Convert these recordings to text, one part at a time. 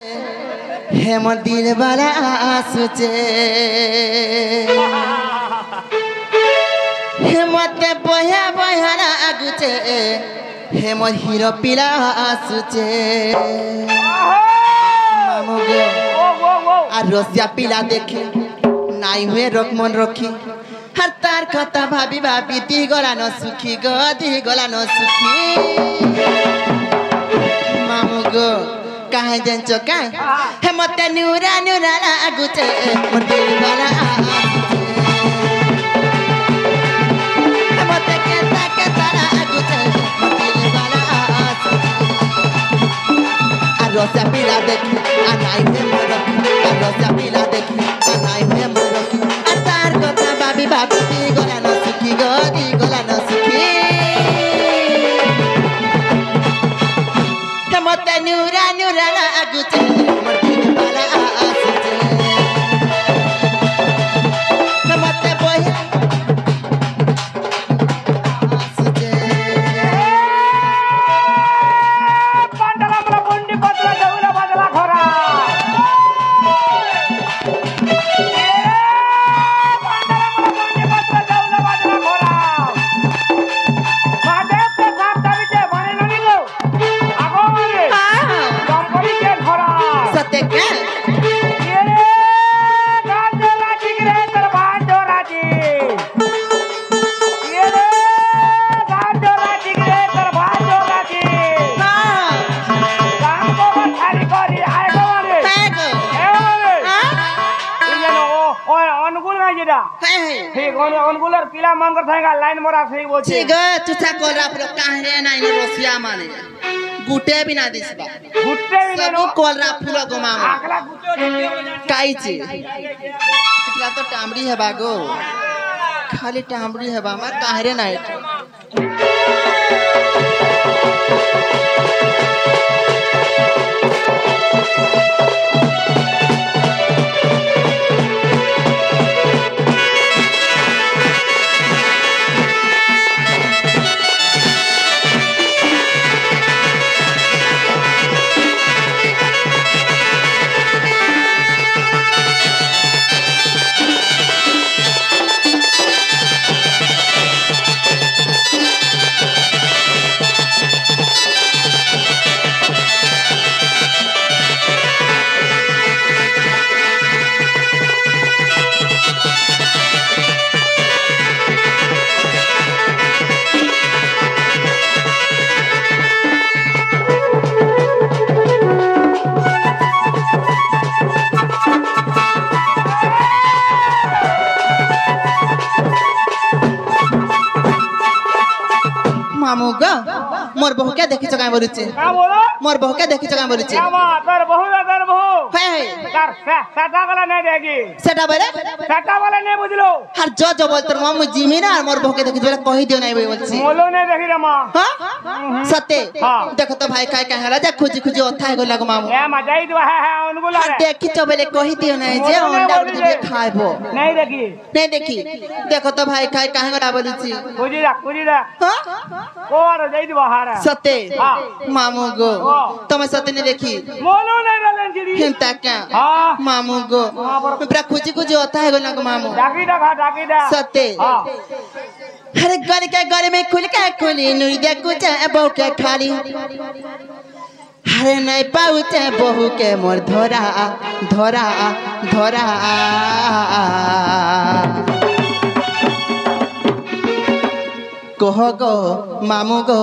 हे मोर दिल वाला आसुचे हे मते बया बया लागुचे हे मोर हीरो पिला आसुचे मामू गो आ रसिया पिला देखे नाई हुए रोक मन रखी हर तार कथा भाभी भाभी दी गला न सुखी गो दी गला न सुखी मामू गो कहाँ जान्छौ कहाँ हे मते न्यूरा न्यूरा लागुचे मोर दिल वाला हे मते केता केता लागुचे मोर दिल वाला आ रोसा पिला देखी आ नाई में मोर आ रोसा पिला देखी आ नाई में मोर आ तार कथा भाभी भाभी दी गला न सुखी गो दी गला न सुखी हे मते न्यूरा न्यूरा लागुचे मोर दिल वाला आसुचे हे मते बया आसुचे पांडला मला बोंडी पत्र देऊला बाजला खरा पांडला मला बोंडी पत्र देऊला बाजला खरा महादेव के साथ दाविचे बने ननी गो आगो मारे कंपनी के खरा सत्य क्या ये गांजो राजी रे तर भांजो राजी ये गांजो राजी रे तर भांजो राजी हाँ काम को खाली करी आएगो मारे पैग ए मारे इन्हें ओ अनुकूल का जिदा है ठीक अनुकूलर पिला मन कर थाएगा लाइन मोरा सही बोल ठीक है तुझा कोला पर काहरे ना इन रोसिया माने गुटे भी ना दिसबा गुट्टे भी सब नो कोलरा फूल गो मामा आकला गुट्टे काईची इतना तो टामड़ी है बागो खाली टामड़ी है बामा काहरे ना मामू गो मोर बहू क्या देखी चगा बोलुचे का बोलो मोर बहू क्या देखी चगा बोलुचे क्या बात कर बहु है कर साटा वाला नहीं देगी सेटा बोले साटा वाला नहीं बुझलो हर जो बोलते मामू जिमी ना मोर बहू के देखी बोले कहि दियो नहीं बोलছি मोलो नहीं देखी रे मां हां सत्य हाँ। देखो तो भाई काय काय राजा खुजी खुजी ओथा है गोला गो मामू ए मजाई दो है अनुकूल है देखी तो बोले कहि दियो नहीं जे अंडा उठे खाइबो नहीं देखी नहीं देखी देखो तो भाई काय काय गोला बोलছি कुजी दा हां कोर जाई दो हारा सत्य हाँ। मामू गो हाँ। तुम्हें सत्य ने देखी मोलो नहीं बोलन जी हिंता क्या हां मामू गो पूरा खुजी खुजी होता है गोला गो मामू डाकी दा सत्य हां अरे गले में खुल के खुली नुई दे कुछ बहू के खाली अरे नहीं पाउचे बहू के मोर धोरा धोरा धोरा कह गो मामू गो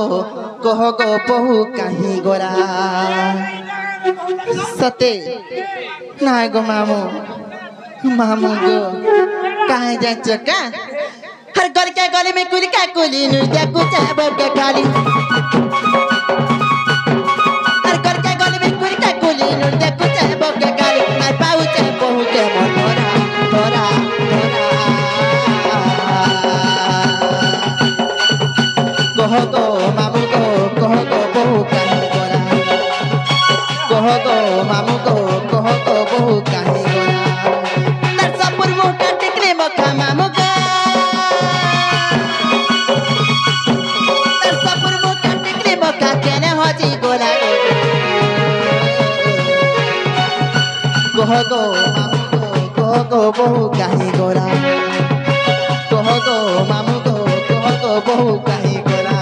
कह गो बहू कहीं गोरा सते ना गो मामू मामू गो कहाँ जाए का हर घर के गले में कुली का कुली नुरिया कुछ बहू के खाली हर घर के गले में कुली का कुली नुरिया कुछ बहू के खाली नहीं पाउचे बहू के मोर धोरा धोरा धोरा कह गो मामू गो कह गो बहू कहीं गोरा कह गो मामू गो कह गो बहू कहीं गोरा नरसापुर मुका टिकले मखा मामू गो नरसापुर मुका कह गो मामू गो कह गो बहु काहे गोरा कह गो मामू गो कह गो बहु काहे गोरा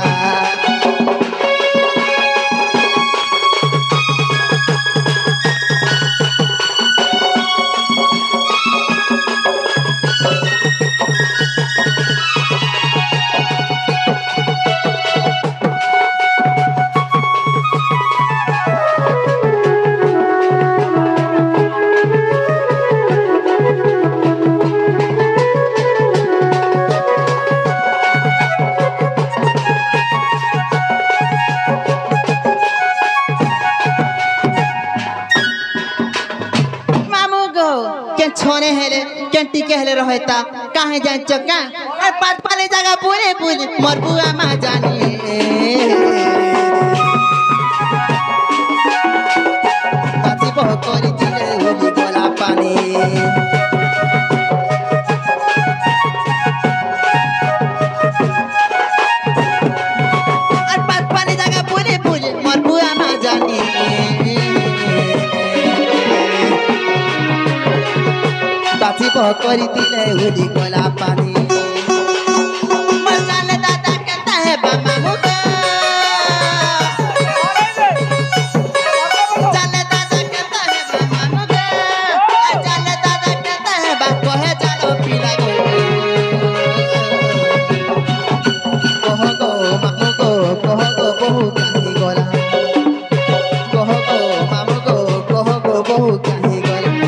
छोने हेले कैंटी कहले रहता काहे जान चका ए पाट पाले जगह पूरे पूरे मोर बुआ मा जानी बाती बहु करी दिले होली गोला पानी और पाट पाले जगह पूरे पूरे मोर बुआ मा जानी बाती बहु करी दिले होली गोला पानी मसाले दादा कहता है बाबा मुगा जाले दादा कहता है बाबा मुगा जाले दादा कहता है बाको है जालो पीला गो कह गो मामू गो कह गो बहु काहे गोला कह गो मामू गो कह गो बहु काहे गोला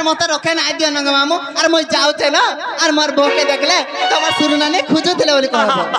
मत रखे ना दियो नंग मामू और मैं जाऊ थे ना और मोर बो के देखले तो शुरू ना नहीं खुजो थे बोली कहबो।